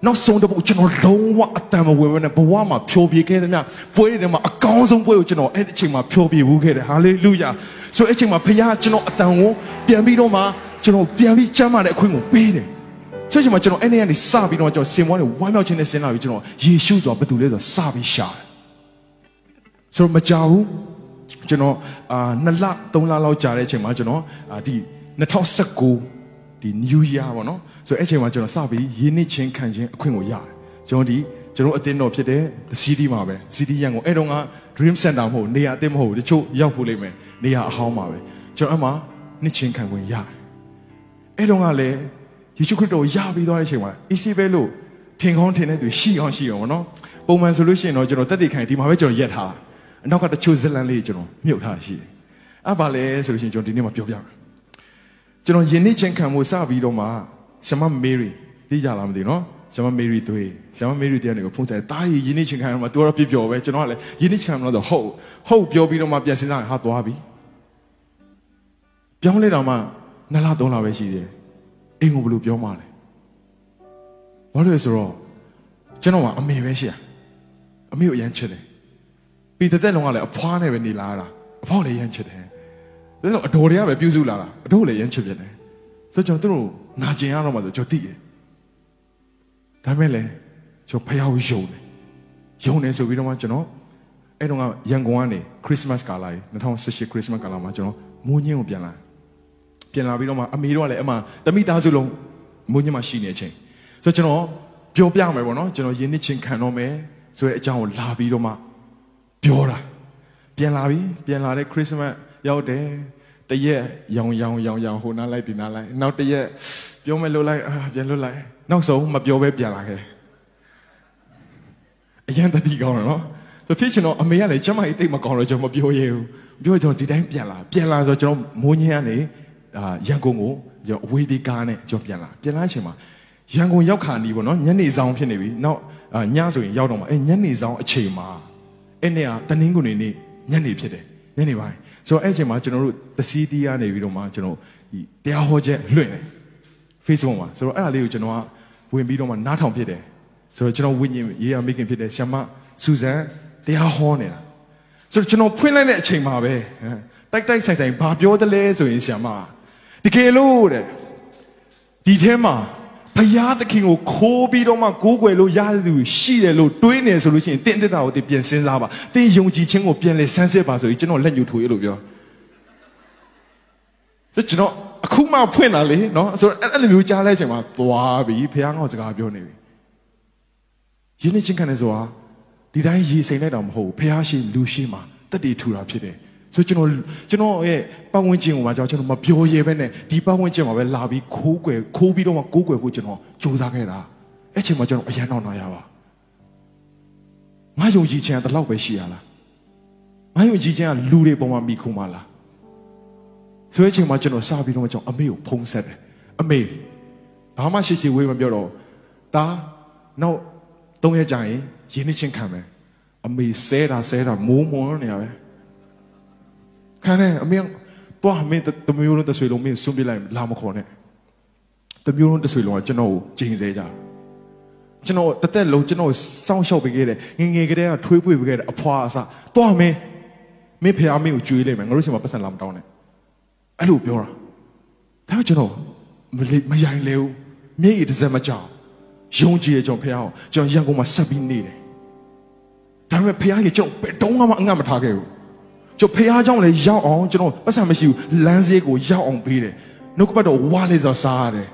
နောက်ဆုံးတစ်ပုတ်ကျွန်တော်လုံးဝအတန်မဝင်ဘဲနဲ့ဘဝမှာဖြိုးပြေခဲ့တဲ့မြပွဲတွေထဲမှာအကောင်းဆုံးပွဲကိုကျွန်တော်အဲ့ဒီအချိန်မှာဖြိုးပြေဘူးခဲ့တယ်ဟာလေလုယာဆိုအဲ့အချိန်မှာဖခင်ကျွန်တော်အတန်ကိုပြန်ပြီးတော့မှကျွန်တော်ပြန်ပြီးကျမ်းမာတဲ့အခွင့်ကိုပေးတယ်ဆိုချင်မှာကျွန်တော်အဲ့ဒီကနေစပြီးတော့ကျွန်တော်စင်မွားတွေဝမ်းမြောက်ခြင်းနဲ့ဆင်းလာပြီးကျွန်တော်ယေရှုဆိုတာဘယ်သူလဲဆိုတော့စပြီးရှာတယ်ဆိုတော့မကြောက်ဘူးကျွန်တော်2လ3လလောက်ကြာတဲ့အချိန်မှာကျွန်တော်ဒီ2019ဒီ New Year ပေါ့နော်ဆိုတော့အဲ့ချိန်မှာကျွန်တော်စပြီးယဉ်နှစ်ချင်းခံခြင်းအခွင့်ကိုရတယ်ကျွန်တော်အတင်းတော်ဖြစ်တဲ့ CD မှာပဲ CD ရန်ကိုအဲ့တော့က Dream Center မဟုတ်နေရာအတင်းမဟုတ်တချို့ရောက်ဖို့လိမ့်မယ်နေရာအဟောင်းမှာပဲကျွန်တော်အဲ့မှာနှစ်ချင်းခံခွင့်ရတယ်အဲ့တော့ကလည်းယေရှုခရစ်တော်ရပြီးသွားတဲ့အချိန်မှာအီစီပဲလို့ထင်ကောင်းထင်တဲ့သူရှိအောင်ပေါ့နော်ပုံမှန်ဆိုလို့ရှိရင်တော့ကျွန်တော်တက်တည်ခိုင်ဒီမှာပဲကျွန်တော်ရက်ထားအနောက်ကတချို့ဇလန်လေးကျွန်တော်မြုပ်ထားရှိတယ်အဲ့ဘာလဲဆိုလို့ရှိရင်ကျွန်တော်ဒီနေ့မှာပြောပြမယ်ကျွန်တော်ယဉ်နှစ်ချင်းခံမှုစပြီးတော့မှဆမမေရီသိကြလားမသိနော်ဆမမေရီတွေ့ဆမမေရီတရားတွေကိုဖုန်းဆက်တာယဉ်နှစ်ချင်းခံမှာသူကတော့ပြပြောပဲကျွန်တော်ကလည်းယဉ်နှစ်ချင်းခံလို့ဆိုဟုတ်ပြောပြီးတော့မှပြန်စဉ်းစားဟာသွားပြီပြောင်းလဲတော့မှ2လ3လပဲရှိသေးတယ်အိမ်ကိုဘယ်လိုပြောမှလဲဘာလို့လဲဆိုတော့ကျွန်တော်ကအမေပဲရှိရအမေကိုအရန်ချစ်တယ်ပြီးတဲ့လုံးကလည်းအဖွားနဲ့ပဲနေလာတာအဖောက်လည်းရမ်းချစ်တယ်ဒါဆိုအတော်တွေကပဲပြုစုလာတာအတော်လည်းရမ်းချစ်ပြတယ်ဆိုတော့ကျွန်တော်တို့နာကျင်ရတော့မှဆိုကျွန်တော်သိတယ်ဒါပေမဲ့လည်းကျွန်တော်ဖျားကိုယုံတယ်ဆိုပြီးတော့မှကျွန်တော်အဲ့တော့ကရန်ကုန်ကနေခရစ်စမတ်ကာလာ2018ခရစ်စမတ်ကာလာမှာကျွန်တော်မိုးညင်းကိုပြန်လာပြီးတော့မှအမေတို့ကလည်းအမှတမိသားစုလုံးမိုးညင်းမှာရှိနေတဲ့အချိန်ဆိုတော့ကျွန်တော်ပြောပြမယ်ပေါ့နော်ကျွန်တော်ယဉ်နှစ်ချင်းခံတော့မယ်ဆိုတဲ့အကြောင်းကိုလာပြီးတော့မှပြောတာပြန်လာတဲ့ခရစ်စမတ်ရောက်တယ်တရက်ရောင်ဟိုနားလိုက်ဒီနားလိုက်နောက်တရက်ပြောမယ်လို့လိုက်ပြန်လို့လိုက်နောက်ဆုံးမပြောဘဲပြန်လာခဲ့အရင်တတိကောင်းတယ်နော်ဆိုဖြစ်ချင်တော့အမေကလည်းကျမကြီးတိတ်မကောင်းတော့ကျွန်တော်မပြောရဲဘူးပြောကျွန်တော်ဒီတိုင်းပြန်လာဆိုကျွန်တော်မိုးညင်းကနေရန်ကုန်ကိုအဝေးပြေးကားနဲ့ကျွန်တော်ပြန်လာအချိန်မှာရန်ကုန်ရောက်ခါနီးပေါ့နော်ညနေဆောင်ဖြစ်နေပြီနောက်ညဆိုရင်ရောက်တော့မှညနေဆောင်အချိန်မှာအဲ့နေ့ကတနင်္ဂနွေနေ့ညနေဖြစ်တယ်ညနေပိုင်းဆိုတော့အဲ့အချိန်မှာကျွန်တော်တို့တစီတီးကနေပြီးတော့မှကျွန်တော်ဒီတရားဟောချက်လွှင့်တယ် Facebook မှာဆိုတော့အဲ့ဒါလေးကိုကျွန်တော်ကဝင်ပြီးတော့မှနားထောင်ဖြစ်တယ်ဆိုတော့ကျွန်တော်ဝိညာဉ်ရေးရမိခင်ဖြစ်တဲ့ဆ iam မစူဇန်တရားဟောနေတာဆိုတော့ကျွန်တော်ဖွင့်လိုက်တဲ့အချိန်မှာပဲတိုက်ဆိုင်ဘာပြောသလဲဆိုရင်ဆ iam မတကယ်လို့တဲ့ဒီထဲမှာဘုရားသခင်ကိုခိုးပြီးတော့မှကိုးကွယ်လို့ရတဲ့သူရှိတယ်လို့တွေးနေဆိုလို့ရှိရင်တင်းတက်တာကိုတင်ပြန်စဉ်းစားပါတင်းယုံကြည်ခြင်းကိုပြန်လဲဆန်းစစ်ပါဆိုပြီးကျွန်တော်လက်ညှိုးထိုးရလို့ပြောဆိုကျွန်တော်အခုမှဖွင့်တာလေနော်ဆိုတော့အဲ့လိုမျိုးကြားလိုက်ချိန်မှာသွားပြီဘုရားငါ့ကိုစကားပြောနေပြီယဉ်နေချင်းခံနေဆိုတာဒီတိုင်းရေစိမ်လိုက်တာမဟုတ်ဘူးဘုရားရှိလူရှိမှာတက်တည်ထူတာဖြစ်တယ်ဆိုကျွန်တော်ရဲ့ပတ်ဝန်းကျင်ကိုမှကျွန်တော်မပြောရဲပဲနဲ့ဒီပတ်ဝန်းကျင်မှာပဲလာပြီးခိုးပြီးတော့မှကိုးကွယ်ဖို့ကျွန်တော်ကြိုးစားခဲ့တာအဲ့ချိန်မှာကျွန်တော်အရန်တော့နာရပါငါယုံကြည်ခြင်းကတလောက်ပဲရှိရလားငါယုံကြည်ခြင်းကလူတွေပေါ်မှာမိခုမလားဆိုတဲ့အချိန်မှာကျွန်တော်စပြီးတော့ကျွန်တော်အမေကိုဖုံးဆက်တယ်အမေဘာမှရှိဝေးမပြောတော့ဒါနောက်3ရက်ကြာရင်ရင်းနှီးချင်းခံမယ်အမေဆဲတာမိုးမွန်းနေရပဲခံတယ်အမေတော့အမေတမျိုးလုံးတဆွေလုံးမင်းစွန့်ပြလိုက်လာမခေါ်နဲ့တမျိုးလုံးတဆွေလုံးကကျွန်တော်ကိုဂျင်းဆဲကြကျွန်တော်တသက်လုံးကျွန်တော်စောင့်ရှောက်ပေးခဲ့တယ်ငယ်ကတည်းကထွေးပွေပေးခဲ့တယ်အဖွာအစတော့မင်းဖះမင်းကိုကြွေးလိုက်မယ်ငါတို့ဆီမှာပတ်စံလာမတောင်းနဲ့အဲ့လိုပြောတာဒါပေမဲ့ကျွန်တော်မရိုင်းလဲဘူးမျက်ရည်တစ်စက်မကြောက်ယုံကြည်ရကျွန်တော်ဖះအောင်ကျွန်တော်ရန်ကုန်မှာဆက်ပြီးနေတယ်ဒါပေမဲ့ဖះကြီးကျွန်တော်ဘယ်တော့မှအငတ်မထားခဲ့ဘူးကျွန်တော်ဖះเจ้าလည်းရောက်အောင်ကျွန်တော်ပတ်စံမရှိဘူးလမ်းစည်းကိုရောက်အောင်ပေးတယ်နှုတ်ကပတ်တော်ဝါလေးဆိုစားရတယ်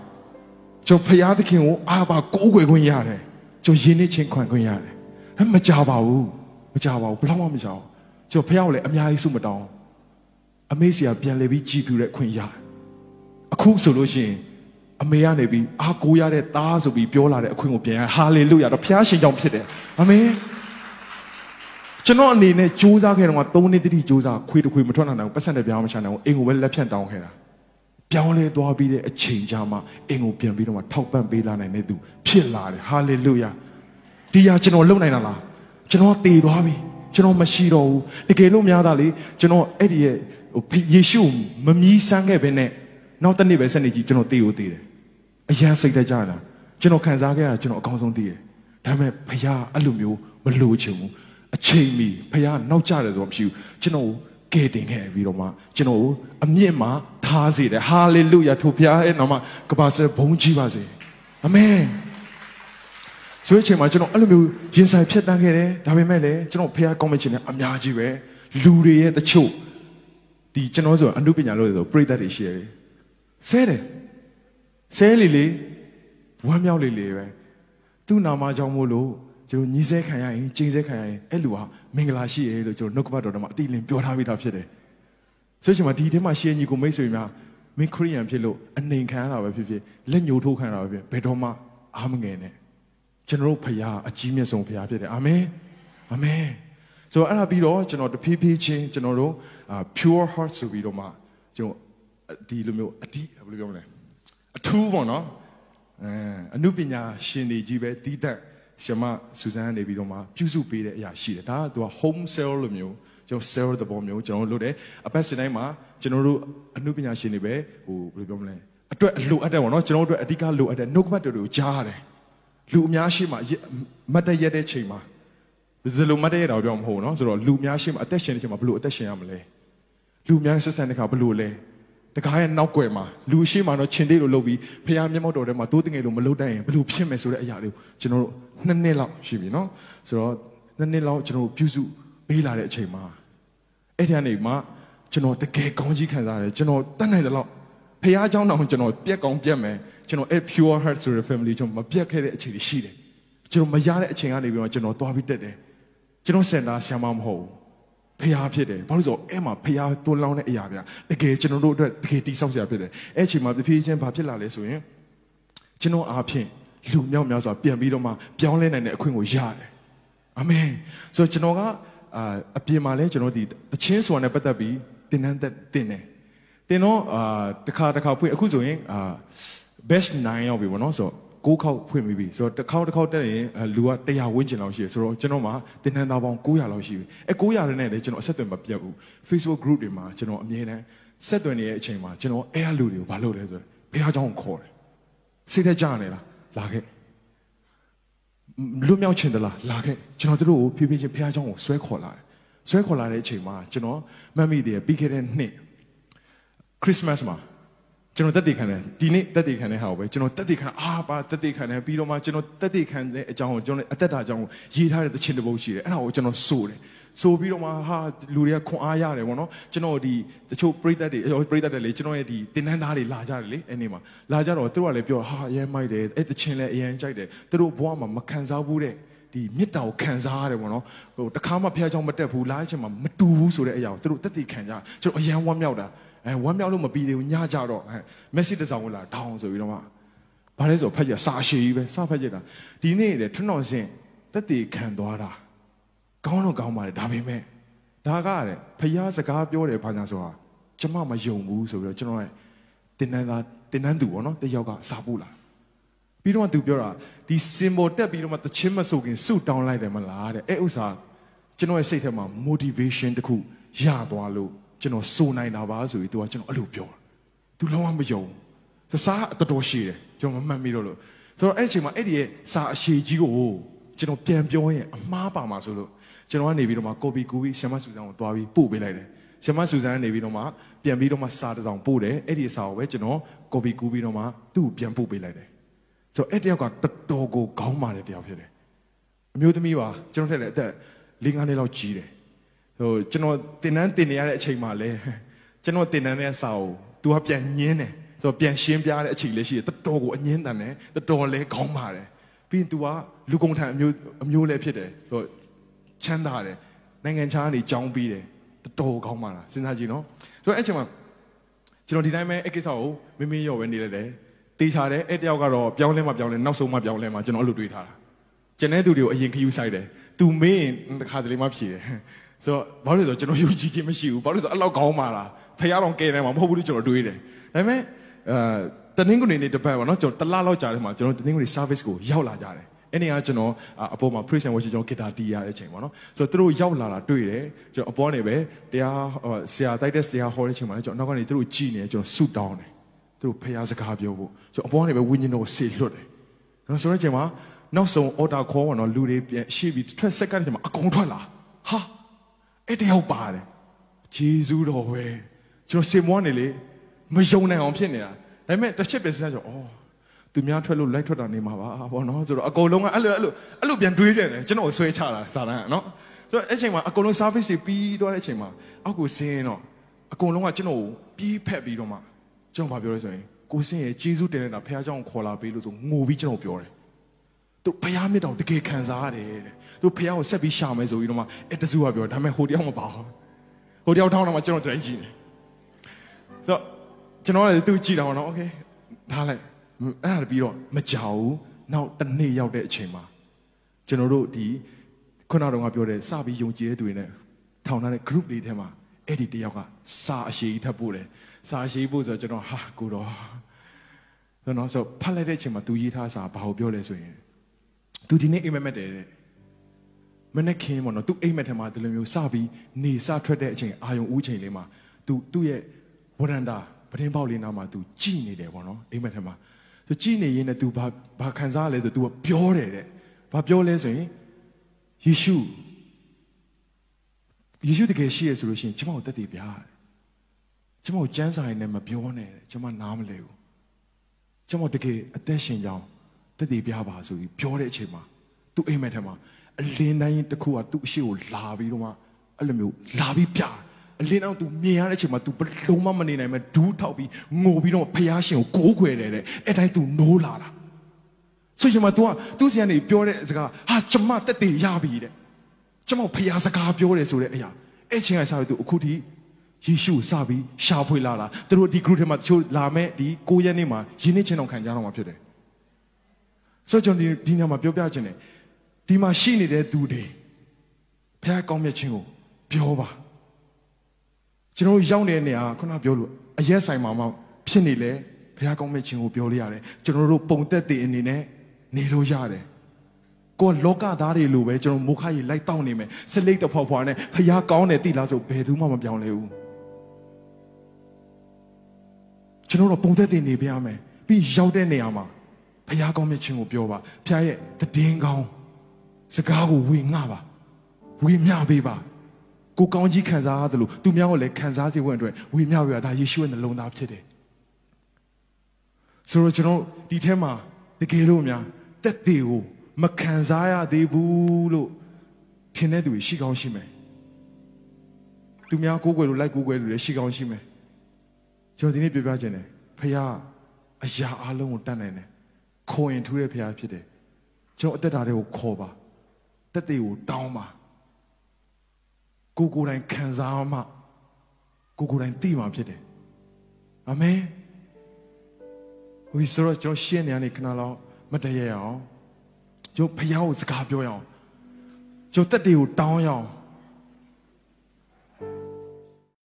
ကျွန်တော်ဖះသခင်ကိုအားပါကိုးကွယ်ခွင့်ရတယ်ကျွန်တော်ယဉ်နေချင်းခွန်ခွင့်ရတယ် မကြပါဘူးဘယ်တော့မှမကြောက်ကျွန်တော်ဖះကိုလည်းအများကြီးစုမတောင်းအမေစီကပြန်လေပြီးကြည်ပြူတဲ့အခွင့်ရတယ်အခုဆိုလို့ရှိရင်အမေကနေပြီးအားကိုးရတဲ့သားဆိုပြီးပြောလာတဲ့အခွင့်ကိုပြန်ရဟာလေလုယာတော့ဖះရှင်ကြောင့်ဖြစ်တယ်အာမင်ကျွန်တော်အနေနဲ့ကြိုးစားခဲ့တော့3နှစ်တိကြိုးစားခွေးတစ်ခွေးမထွက်နိုင်ဘူးပတ်စံတဲ့ပြောင်းမချနိုင်ဘူးအိမ်ကိုပဲလက်ဖြန့်တောင်းခဲ့တာပြောင်းလဲသွားပြီးတဲ့အချိန်ကြာမှအိမ်ကိုပြန်ပြီးတော့ထောက်ပံ့ပေးလာနိုင်တဲ့သူဖြစ်လာတယ်ဟာလေလုယာဒီဟာကျွန်တော်လုပ်နိုင်တာလားကျွန်တော်တည်သွားပြီကျွန်တော်မရှိတော့ဘူးတကယ်လို့များတာလေကျွန်တော်အဲ့ဒီရဲ့ယေရှုမမီးစမ်းခဲ့ပဲနဲ့နောက်တစ်နေ့ပဲဆက်နေကြည့်ကျွန်တော်တည်ကိုတည်တယ်အရန်စိတ်တကြတာကျွန်တော်ခံစားခဲ့ရကျွန်တော်အကောင်းဆုံးတည်တယ်ဒါပေမဲ့ဖခင်အဲ့လိုမျိုးမလို့ချင်ဘူးအချိန်မီဖခင်နောက်ကျတယ်ဆိုတော့မရှိဘူးကျွန်တော်ကယ်တင်ခဲ့ပြီးတော့မှကျွန်တော်အမြင့်မှာထားစေတယ်ဟာလေလုယာထိုဖခင်ရဲ့နာမကပါစဘုန်းကြီးပါစေအာမင်ဆိုတဲ့အချိန်မှာကျွန်တော်အဲ့လိုမျိုးရင်ဆိုင်ဖြတ်တန်းခဲ့တယ်ဒါပေမဲ့လည်းကျွန်တော်ဖခင်ကောင်းမချင်တဲ့အများကြီးပဲလူတွေရဲ့တချို့ဒီကျွန်တော်ဆိုအနုပညာလို့ဆိုပရိသတ်တွေရှိတယ်ဆဲလေဝမ်းမြောက်လေပဲသူ့နာမကြောင့်မို့လို့ကျွန်တော်ညီစဲခံရရင်ကျိန်စဲခံရရင်အဲ့လူဟာမင်္ဂလာရှိရဲ့လို့ကျွန်တော်နှုတ်ကပတ်တော်ထဲမှာအတိအလင်းပြောထားပြီးသားဖြစ်တယ်ဆိုချိန်မှာဒီထဲမှာရှေ့ညီကိုမိတ်ဆွေများမင်းခရိယန်ဖြစ်လို့အနေခံရတာပဲဖြစ်လက်ညှိုးထိုးခံရတာပဲဖြစ်ဘယ်တော့မှအားမငယ်နဲ့ကျွန်တော်တို့ဖခင်အကြီးမြတ်ဆုံးဖခင်ဖြစ်တယ်အာမင်ဆိုတော့အဲ့ဒါပြီးတော့ကျွန်တော်တဖြည်းဖြည်းချင်းကျွန်တော်တို့pure heart ဆိုပြီးတော့မှကျွန်တော်ဒီလိုမျိုးဘယ်လိုပြောမလဲအထူးပေါ့နော်အနုပညာရှင်တွေကြီးပဲတီးတက်ဆရာမစူဇန်နေပြီးတော့မှပြုစုပေးတဲ့အရာရှိတယ်ဒါကသူက home cell လိုမျိုးကျွန်တော် cell တဲ့ပုံမျိုးကျွန်တော်လုပ်တယ်အပတ်စဉ်တိုင်းမှာကျွန်တော်တို့အနုပညာရှင်တွေပဲဘယ်လိုပြောမလဲအတွက်လိုအပ်တယ်ပေါ့နော်ကျွန်တော်တို့အတွက်အဓိကလိုအပ်တယ်နှုတ်ကပတ်တော်တွေကိုကြားရတယ်လူအများရှိမှမတ်တရက်တဲ့ချိန်မှာဘယ်လိုမတ်တရက်တော့ပြောမဟုတ်နော်ဆိုတော့လူအများရှိမှအသက်ရှင်တဲ့ချိန်မှာဘယ်လိုအသက်ရှင်ရမလဲလူအများဆက်ဆံတဲ့ခါဘယ်လိုလဲတကားရဲ့နောက်ွယ်မှာလူရှိမှတော့ချင်းတေးလိုလုပ်ပြီးဖခင်မျက်မှောက်တော်ထဲမှာတိုးတငယ်လိုမလုပ်တတ်ရင်ဘယ်လိုဖြစ်မယ်ဆိုတဲ့အရာလေးကိုကျွန်တော်တို့2နှစ်လောက်ရှိပြီနော်ဆိုတော့2နှစ်လောက်ကျွန်တော်ပြုစုပေးလာတဲ့အချိန်မှာအဲ့ဒီကနေမှကျွန်တော်တကယ်ကောင်းကြီးခံစားရတယ်ကျွန်တော်တတ်နိုင်တဲ့လောက်ဖခင်เจ้าတောင်ကျွန်တော်ပြက်ကောင်းပြက်မယ်ကျွန်တော် pure heart ဆိုတဲ့ family ကျွန်တော်မပြက်ခဲ့တဲ့အချိန်တွေရှိတယ်ကျွန်တော်မရတဲ့အချိန်ကနေပြီးတော့ကျွန်တော်သွားပြီးတက်တယ်ကျွန်တော်စင်တာဆရာမမဟုတ်ဘူးဖျားဖြစ်တယ်ဘာလို့ဆိုအဲ့မှာဖျားတွန်းလောင်းတဲ့အရာဗျာတကယ်ကျွန်တော်တို့အတွက်တကယ်တိဆောက်စရာဖြစ်တယ်အဲ့အချိန်မှာပြည့်ချင်းဘာဖြစ်လာလဲဆိုရင်ကျွန်တော်အားဖြင့်လူမြောက်များစွာပြန်ပြီးတော့မှပြောင်းလဲနိုင်တဲ့အခွင့်ကိုရတယ်အာမင်ဆိုတော့ကျွန်တော်ကအပြင်မှာလဲကျွန်တော်ဒီတချင်းဆိုတာနဲ့ပတ်သက်ပြီးတင်နန်းတင်တော့တခါဖွင့်အခုဆိုရင်best 9ရောက်ပြီပေါ့နော်ဆိုတော့6ခေါက်ဖွင့်ပြီးဆိုတော့တစ်ခေါက်တက်ရင်လူက100ဝန်းကျင်လောက်ရှိတယ်ဆိုတော့ကျွန်တော်မှာတင်နန်းသားပေါင်း900လောက်ရှိပြီ900နဲ့လည်းကျွန်တော်အဆက်အသွယ်မပြတ်ဘူး Facebook group တွေမှာကျွန်တော်အမြဲတမ်းဆက်သွယ်နေတဲ့အချိန်မှာကျွန်တော်အဲ့လူတွေကိုဘာလုပ်လဲဆိုတော့ဘုရားเจ้าကိုခေါ်တယ်စိတ်ထဲကြားနေလားလာခဲ့လွတ်မြောက်ခြင်းတလားလာခဲ့ကျွန်တော်တို့ကိုဖြည်းဖြည်းချင်းဘုရားเจ้าကိုဆွဲခေါ်လာတဲ့အချိန်မှာကျွန်တော်မှတ်မိတယ်ပြီးခဲ့တဲ့နှစ် Christmas မှာကျွန်တော်တက်တည်ခံတယ်ဒီနေ့တက်တည်ခံတဲ့ဟာကိုပဲကျွန်တော်တက်တည်ခံပါတက်တည်ခံတယ်ပြီးတော့မှကျွန်တော်တက်တည်ခံတဲ့အကြောင်းကိုကျွန်တော်အသက်တာအကြောင်းကိုရေးထားတဲ့သချင်းတစ်ပုဒ်ရှိတယ်အဲ့ဒါကိုကျွန်တော်ဆိုတယ်ဆိုပြီးတော့မှလူတွေကခွန်အားရတယ်ပေါ့နော်ကျွန်တော်ဒီတချို့ပရိသတ်တွေလေကျွန်တော်ရဲ့ဒီတင်နန်းသားတွေလာကြတယ်လေအဲ့ဒီမှာလာကြတော့သူတို့ကလည်းပြောအရင်မိုက်တယ်အဲ့သချင်းလည်းအရင်ကြိုက်တယ်သူတို့ဘဝမှာမခံစားဘူးတဲ့ဒီမေတ္တာကိုခံစားရတယ်ပေါ့နော်ဟိုတခါမှဖះเจ้าမတက်ဘူးလာတဲ့အချိန်မှာမတူဘူးဆိုတဲ့အရာကိုသူတို့တက်တည်ခံကြကျွန်တော်အရင်ဝမ်းမြောက်တာဝမ်းမြောက်လို့မပြီးသေးဘူးညကြတော့မက်ဆီတစ်စောင်ကိုလာထောင်းဆိုပြီးတော့မှဘာလဲဆိုဖတ်ကြစာရှည်ကြီးပဲစဖတ်ကြတာဒီနေ့လေထွန်းတော်စင်တက်တည်ခံသွားတာကောင်းတော့ကောင်းပါတယ်ဒါပေမဲ့ဒါကတဲ့ဖျားစကားပြောတယ်ဘာညာဆိုတာကျမမယုံဘူးဆိုပြီးတော့ကျွန်တော်ရဲ့တင်နန်းသူပေါ့နော်တယောက်ကစာပို့လာပြီးတော့သူပြောတာဒီ symbol တက်ပြီးတော့မှတချင်းမဆိုခင်စုတောင်းလိုက်တယ်မလားတဲ့အဲ့ဥစ္စာကျွန်တော်ရဲ့စိတ်ထဲမှာ motivation တခုရသွားလို့ကျွန်တော်စိုးနိုင်တာပါဆိုပြီးသူကကျွန်တော်အဲ့လိုပြောတာသူလုံးဝမယုံစားတော်တော်ရှိတယ်ကျွန်တော်မမှတ်မိတော့လို့ဆိုတော့အဲ့အချိန်မှာအဲ့ဒီရဲ့စာအရှိကြီးကိုကျွန်တော်ပြန်ပြောရင်အမှားပါမှာဆိုလို့ကျွန်တော်ကနေပြီးတော့မှ copy ကူပြီးဆရာမစူဇန်ကိုတွားပြီးပို့ပေးလိုက်တယ်ဆရာမစူဇန်ကနေပြီးတော့မှပြန်ပြီးတော့မှစာတစ်စောင်ပို့တယ်အဲ့ဒီစာကိုပဲကျွန်တော် copy ကူပြီးတော့မှသူ့ကိုပြန်ပို့ပေးလိုက်တယ်ဆိုတော့အဲ့တယောက်ကတော်တော်ကိုခေါင်းမာတဲ့တယောက်ဖြစ်တယ်အမျိုးသမီးပါကျွန်တော်ထက်လည်းအသက်5-6နှစ်လောက်ကြီးတယ်ဟိုကျွန်တော်တင်နန်းတင်နေရတဲ့အချိန်မှာလဲကျွန်တော်တင်နန်းတဲ့စာကို तू ကပြန်ညင်းတယ်ဆိုတော့ပြန်ရှင်းပြတဲ့အချိန်လေးရှိတယ်တော်တော်ကိုအငင်းတန်တယ်တော်တော်လဲခေါင်းမာတယ် ပြီးသူကလူကုန်ထံအမျိုးလည်းဖြစ်တယ်ဆိုချမ်းသာတယ်နိုင်ငံခြားကနေကြောင်းပြီးတယ်တော်ကောင်းပါလားစဉ်းစားကြည့်နော်ဆိုတော့အဲ့ချိန်မှာကျွန်တော်ဒီတိုင်းပဲအဲ့ကိစ္စကိုမင်းရောပဲနေလိုက်တယ်တေးချတယ်အဲ့တယောက်ကတော့ပြောင်းလဲမှပြောင်းလဲနောက်ဆုံးမှပြောင်းလဲမှကျွန်တော်အဲ့လိုတွေးထားတာကျန်တဲ့သူတွေကိုအရင်ခယူဆိုင်တယ်သူမင်းတစ်ခါတလေမှဖြေတယ်ဆိုတော့ဘာလို့လဲဆိုတော့ကျွန်တော်ယုံကြည်ခြင်းမရှိဘူးဘာလို့လဲဆိုတော့အဲ့လောက်ကောင်းပါလားဖះတော်ကဲတယ်မှာမဟုတ်ဘူးလို့ကျွန်တော်တွေးတယ်ဒါပေမဲ့တနင်္ဂနွေနေ့တစ်ပတ်ပေါ့နော်ကျွန်တော်တစ်လလောက်ကြာတယ်မှာကျွန်တော်တနင်္ဂနွေ service ကိုရောက်လာကြတယ်အဲ့ဒီကကျွန်တော်အပေါ်မှာ praise and worship ကျွန်တော်ဂီတာတီးရတဲ့အချိန်ပေါ့နော်ဆိုတော့သူတို့ရောက်လာတာတွေ့တယ်ကျွန်တော်အပေါ်နေပဲတရားဆရာတိုက်တဲ့ဆရာဟောတဲ့အချိန်မှာကျွန်တော်နောက်ကနေသူတို့ကြည်နေကျွန်တော်ဆူတောင်းတယ်သူတို့ဖះစကားပြောဖို့ကျွန်တော်အပေါ်နေပဲဝိညာဉ်တော်ဆေလွတ်တယ်ကျွန်တော်ဆိုတဲ့အချိန်မှာနောက်ဆုံး order ခေါ်တော့လူတွေပြန်ရှေ့ပြီးထွက်ဆက်ကတဲ့အချိန်မှာအကုန်ထွက်လာဟာအဲ့တယောက်ပါတယ်ဂျေဇုတော်ပဲကျွန်တော်စင်မွားနေလေမယုံနိုင်အောင်ဖြစ်နေတာဒါပေမဲ့တစ်ချက်ပဲစဉ်းစားကြအော်သူများထွက်လို့လိုက်ထွက်တာနေမှာပါဘောနော်ဆိုတော့အကုန်လုံးကအဲ့လိုပြန်တွေးပြန်တယ်ကျွန်တော်ဆွဲချတာစာတန်းကနော်ဆိုတော့အဲ့ချိန်မှာအကုန်လုံး service တွေပြီးသွားတဲ့အချိန်မှာအောက်ကိုဆင်းတော့အကုန်လုံးကကျွန်တော်ကိုပြေးဖက်ပြီးတော့မှကျွန်တော်ပြောရဲဆိုရင်ကိုစင်းရဲ့ဂျေဇုတင်နေတာဖះเจ้าကိုခေါ်လာပေးလို့ဆိုငိုပြီးကျွန်တော်ပြောတယ်သူဖះမြတ်တော်တကယ်ခံစားရတယ်တဲ့သူဖះကိုဆက်ပြီးရှာမယ်ဆိုပြီးတော့မှအဲ့တစုကပြောဒါပေမဲ့ဟိုတယောက်မပါဘူးဟိုတယောက်ထောင်းတော့မှကျွန်တော်တိုင်းကြည့်တယ်ဆိုတော့ကျွန်တော်လည်းသူကြည့်တာပေါ့နော်โอเคထားလိုက်အဲ့ဒါပြီးတော့မကြောက်ဘူးနောက်တစ်နေ့ရောက်တဲ့အချိန်မှာကျွန်တော်တို့ဒီခုနကတော့ငါပြောတယ်စပြီးယုံကြည်တဲ့သူတွေနဲ့ထောင်ထားတဲ့ group လေးထဲမှာအဲ့ဒီတယောက်ကစာအရှိထပ်ပို့တယ်စာအရှိပို့ဆိုတော့ကျွန်တော်ဟာကိုတော့ဆိုတော့ဖတ်လိုက်တဲ့အချိန်မှာသူရေးထားစာဘာကိုပြောလဲဆိုရင်သူဒီနေ့အိမ်မက်တယ်တဲ့မနေ့ခင်ပေါ့နော်သူအိမ်မက်ထဲမှာဒီလိုမျိုးစပြီးနေစထွက်တဲ့အချိန်အာယုံဦးချိန်လေးမှာသူ့ရဲ့ဝရန္တာပတင်းပေါက်လေးနားမှာသူကြည်နေတယ်ပေါ့နော်အိမ်မက်ထဲမှာသူကြည်နေရင်လည်းသူဘာခံစားရလဲဆိုသူကပြောတယ်တဲ့ဘာပြောလဲဆိုရင်ယေရှုတကယ်ရှိရဆိုလို့ရှိရင်ကျွန်မကိုတက်တည်ပြရတယ်ကျွန်မကိုကျမ်းစာရည်နဲ့မပြောနဲ့ကျွန်မနားမလဲဘူးကျွန်မတကယ်အသက်ရှင်ကြောင်းတက်တည်ပြပါဆိုပြီးပြောတဲ့အချိန်မှာသူအိမ်မက်ထဲမှာအလင်းတိုင်းတစ်ခုကသူ့အရှိကိုလာပြီးတော့မှအဲ့လိုမျိုးလာပြီးပြအလင်းအောင်သူမြင်ရတဲ့အချိန်မှာသူဘလုံးမနေနိုင်မဲ့ဒူးထောက်ပြီးငိုပြီးတော့ဖျားရှင်ကိုကိုးခွေတယ်တဲ့အဲ့တိုင်းသူနိုးလာတာဆိုရင်မှ तू ကသူ့စီကနေပြောတဲ့စကားဟာကျမတက်တည်ရပြီတဲ့ကျမဖျားစကားပြောတယ်ဆိုတဲ့အရာအဲ့ချင်းကစပြီးသူအခုထိယေရှုစပြီးရှာဖွေလာတာသူတို့ဒီ group ထဲမှာတချို့လာမဲ့ဒီ9ရက်နေ့မှာယင်းနေချင်းအောင်ခံကြတော့မှာဖြစ်တယ်ဆိုတော့ဒီညမှာပြောပြခြင်းတယ်ဒီမှာရှိနေတဲ့သူတွေဖျားကောင်းမြတ်ခြင်းကိုပြောပါကျွန်တော်ရောက်နေတဲ့နေရာခုနပြောလို့အရက်ဆိုင်မှာမှဖြစ်နေလေဘုရားကောင်းမြတ်ခြင်းကိုပြောလို့ရတယ်ကျွန်တော်တို့ပုံသက်တည်အနေနဲ့နေလို့ရတယ်ကိုယ်လောကသားတွေလိုပဲကျွန်တော်မုခရီလိုက်တောင်းနေမယ်စလိတ်တဖွာဖွာနဲ့ဘုရားကောင်းတယ်သိလားဆိုဘယ်သူမှမပြောင်းလဲဘူးကျွန်တော်တို့ပုံသက်တည်နေပြရမယ်ပြီးရောက်တဲ့နေရာမှာဘုရားကောင်းမြတ်ခြင်းကိုပြောပါဘုရားရဲ့တည်င်းကောင်းစကားကိုဝေငှပါဝေမျှပေးပါကိုကောင်းကြီးခံစားရတယ်လို့သူများကိုလည်းခံစားစေဖို့အတွက်ဝေမျှပေးတာဒါယေရှုရဲ့နှလုံးသားဖြစ်တယ်ဆိုတော့ကျွန်တော်ဒီထဲမှာတကယ်လို့များတက်သေးကိုမခံစားရသေးဘူးလို့ထင်တဲ့သူရှိကောင်းရှိမယ်သူများကိုးကွယ်လို့လိုက်ကိုးကွယ်လို့လည်းရှိကောင်းရှိမယ်ကျွန်တော်ဒီနေ့ပြောပြခြင်းတယ်ဖခင်အရာအလုံးကိုတတ်နိုင်တယ်ခေါ်ရင်ထူးတဲ့ဖခင်ဖြစ်တယ်ကျွန်တော်အသက်တာတွေကိုခေါ်ပါတက်သေးကိုတောင်းပါကိုယ်တိုင်ခံစားမှကိုယ်တိုင်သိမှဖြစ်တယ်အာမင်ဝိဆိုတော့ကျွန်တော်ရှင်းနေရနေခဏလောက်မတည့်ရအောင်ကျွန်တော်ဖခင်ကိုစကားပြောရအောင်ကျွန်တော်တက်တွေကိုတောင်းရအောင်